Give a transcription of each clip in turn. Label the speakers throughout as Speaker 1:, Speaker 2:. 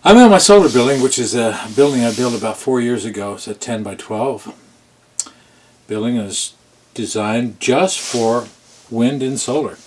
Speaker 1: I'm in my solar building, which is a building I built about 4 years ago. It's a 10 by 12 building. Is designed just for wind and solar.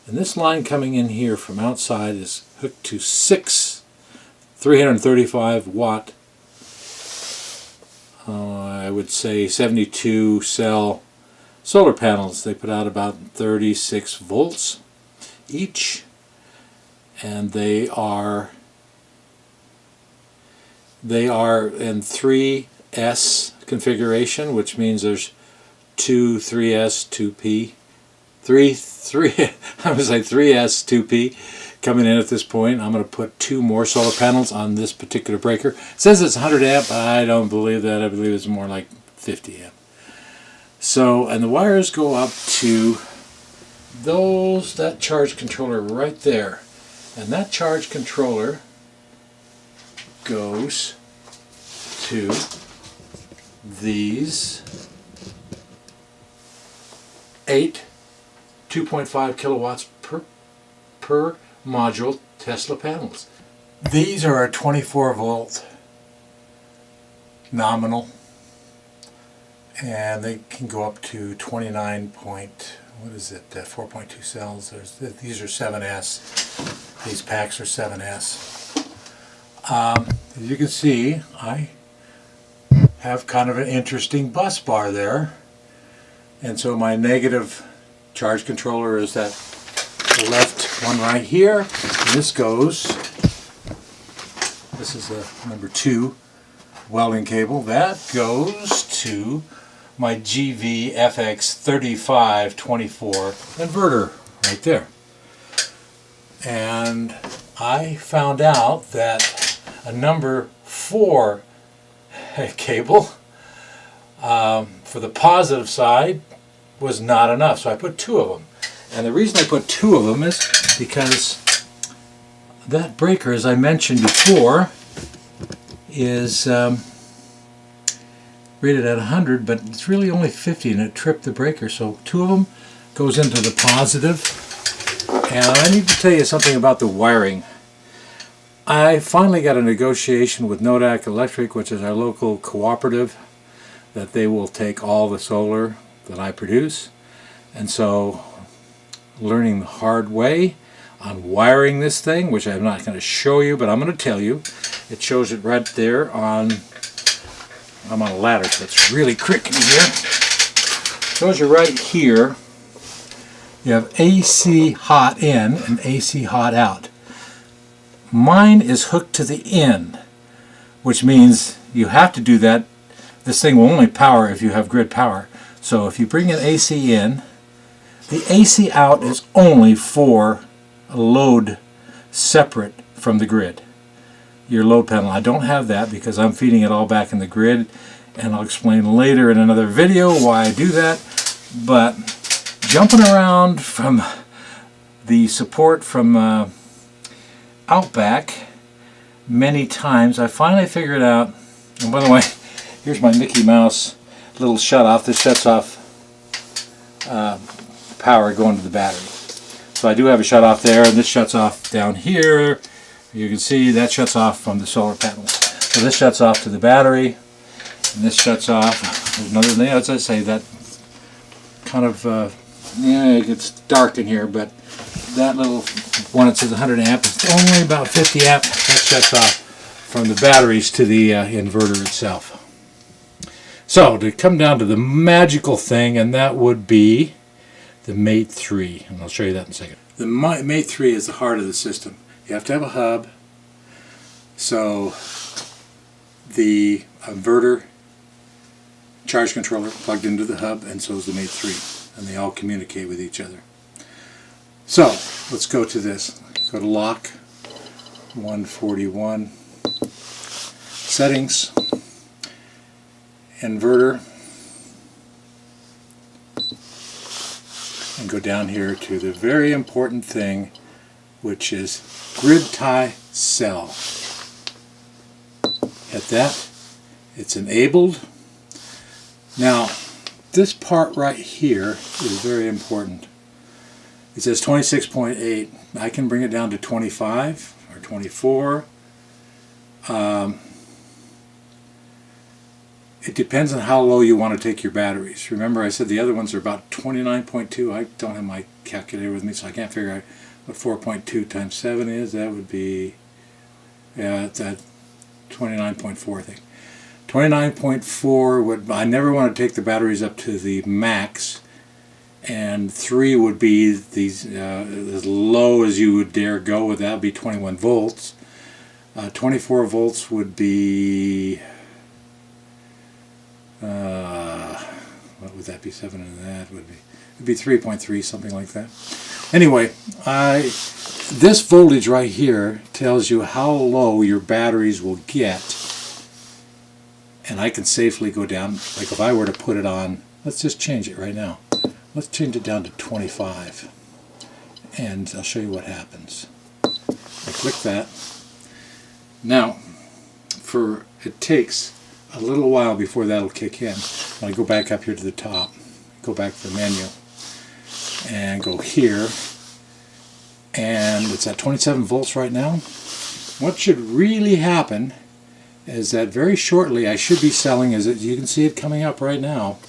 Speaker 1: And this line coming in here from outside is hooked to 6 335 watt, I would say 72 cell solar panels. They put out about 36 volts each, and they are in 3S configuration, which means there's 2 3S 2P 3 I was like 3S 2P coming in at this point. I'm going to put 2 more solar panels on this particular breaker. It says it's 100 amp. I don't believe that. I believe it's more like 50 amp. So, and the wires go up to that charge controller right there. And that charge controller goes to these 8 2.5 kilowatts per module Tesla panels. These are a 24 volt nominal, and they can go up to 29 point, what is it, 4.2 cells. These are 7S. These packs are 7S. As you can see, I have kind of an interesting bus bar there, and so my negative charge controller is that left one right here, and this is the number 2 welding cable. That goes to my GV FX3524 inverter right there. And I found out that a number 4 cable for the positive side was not enough, so I put 2 of them. And the reason I put 2 of them is because that breaker, as I mentioned before, is rated at 100, but it's really only 50, and it tripped the breaker. So 2 of them goes into the positive. And I need to tell you something about the wiring. I finally got a negotiation with Nodak Electric, which is our local cooperative, that they will take all the solar that I produce. And so, learning the hard way on wiring this thing, which I'm not going to show you, but I'm going to tell you. It shows it right there on, I'm on a ladder, so it's really crickety here. It shows you right here, you have AC hot in and AC hot out. Mine is hooked to the in, which means you have to do that. This thing will only power if you have grid power. So if you bring an AC in, the AC out is only for a load separate from the grid. Your load panel. I don't have that because I'm feeding it all back in the grid, and I'll explain later in another video why I do that. But jumping around from the support from Outback many times, I finally figured out, and by the way, here's my Mickey Mouse little shut off. This shuts off power going to the battery. So I do have a shut off there, and this shuts off down here. You can see that shuts off from the solar panels. So this shuts off to the battery, and this shuts off. There's another thing, as I say, that kind of, yeah, it gets dark in here, but that little one that says 100 amp is only about 50 amp. That shuts off from the batteries to the inverter itself. So to come down to the magical thing, and that would be the Mate 3, and I'll show you that in a second. The Mate 3 is the heart of the system. You have to have a hub, so the inverter charge controller plugged into the hub, and so is the Mate 3, and they all communicate with each other. So let's go to this. Go to lock 141, settings, inverter, and go down here to the very important thing, which is grid tie cell. Hit that. It's enabled. Now, this part right here is very important. It says 26.8. I can bring it down to 25 or 24. It depends on how low you want to take your batteries. Remember I said the other ones are about 29.2. I don't have my calculator with me, so I can't figure out what 4.2 times 7 is. That would be, yeah, it's at 29.4, I think. 29.4 would, I never want to take the batteries up to the max, and 3 would be these as low as you would dare go with. That would be 21 volts. 24 volts would be what would that be? 7 and that would be 3.3, something like that. Anyway, this voltage right here tells you how low your batteries will get, and I can safely go down. Like if I were to put it on, let's just change it right now. Let's change it down to 25, and I'll show you what happens. I click that. Now, it takes a little while before that'll kick in. I go back up here to the top, go back to the menu, and go here, and it's at 27 volts right now. What should really happen is that very shortly I should be selling, as you can see it coming up right now.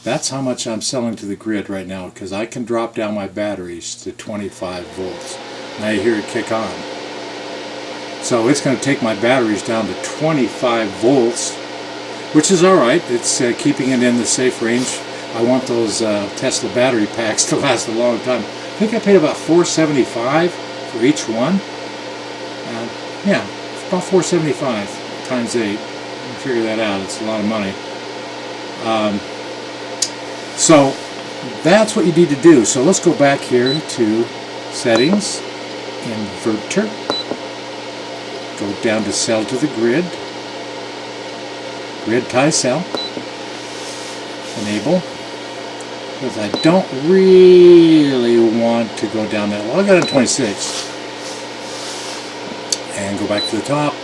Speaker 1: That's how much I'm selling to the grid right now, because I can drop down my batteries to 25 volts. Now you hear it kick on. So it's going to take my batteries down to 25 volts, which is alright. It's keeping it in the safe range. I want those Tesla battery packs to last a long time. I think I paid about $4.75 for each one. Yeah, it's about $4.75 times 8. You can figure that out. It's a lot of money. So that's what you need to do. So let's go back here to Settings, Inverter. Go down to Sell to the Grid. Grid tie cell. Enable. Because I don't really want to go down that low. I got it at 26. And go back to the top.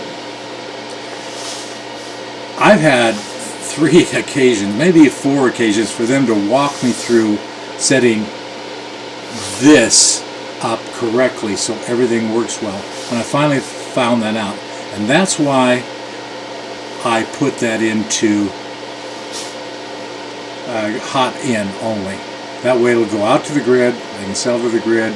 Speaker 1: I've had 3 occasions, maybe 4 occasions, for them to walk me through setting this up correctly so everything works well. And I finally found that out. And that's why I put that into hot in only. That way it'll go out to the grid. I can sell to the grid.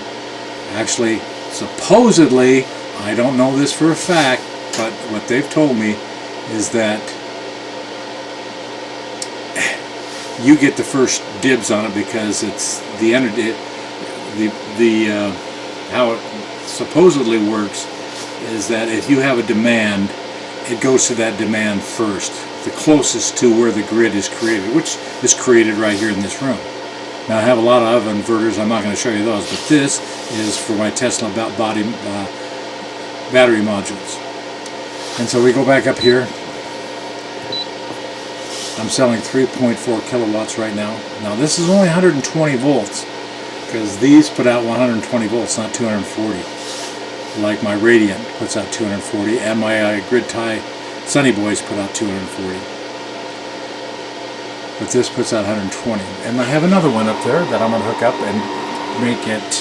Speaker 1: Actually, supposedly, I don't know this for a fact, but what they've told me is that you get the first dibs on it, because it's the energy. How it supposedly works is that if you have a demand, it goes to that demand first, the closest to where the grid is created, which is created right here in this room. Now I have a lot of inverters. I'm not going to show you those, but this is for my Tesla battery modules. And so we go back up here. I'm selling 3.4 kilowatts right now. Now this is only 120 volts, because these put out 120 volts, not 240. Like my Radiant puts out 240, and my Grid Tie Sunny Boys put out 240. But this puts out 120. And I have another one up there that I'm going to hook up and make it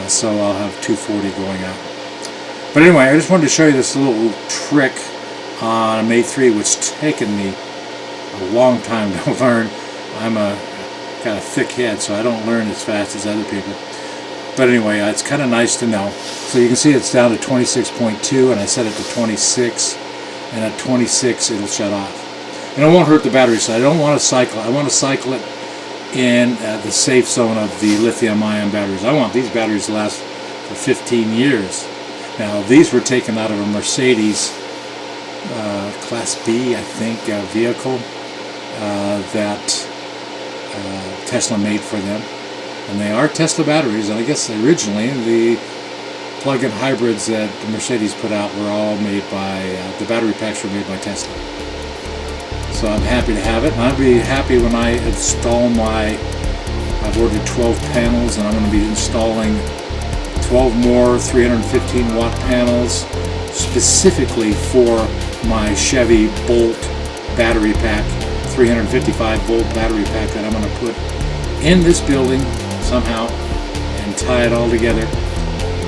Speaker 1: so I'll have 240 going out. But anyway, I just wanted to show you this little trick on a Mate 3, which has taken me a long time to learn. Got a thick head, so I don't learn as fast as other people. But anyway, it's kind of nice to know. So you can see it's down to 26.2, and I set it to 26, and at 26 it'll shut off. And it won't hurt the battery, so I don't want to cycle. I want to cycle it in the safe zone of the lithium-ion batteries. I want these batteries to last for 15 years. Now, these were taken out of a Mercedes Class B, I think, vehicle that Tesla made for them. And they are Tesla batteries, and I guess originally the plug-in hybrids that the Mercedes put out were all made by, the battery packs were made by Tesla. So I'm happy to have it, and I'll be happy when I install I've ordered 12 panels, and I'm going to be installing 12 more 315 watt panels specifically for my Chevy Bolt battery pack, 355 volt battery pack that I'm going to put in this building somehow and tie it all together.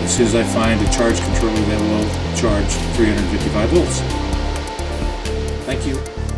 Speaker 1: as soon as I find a charge controller that will charge 355 volts. Thank you.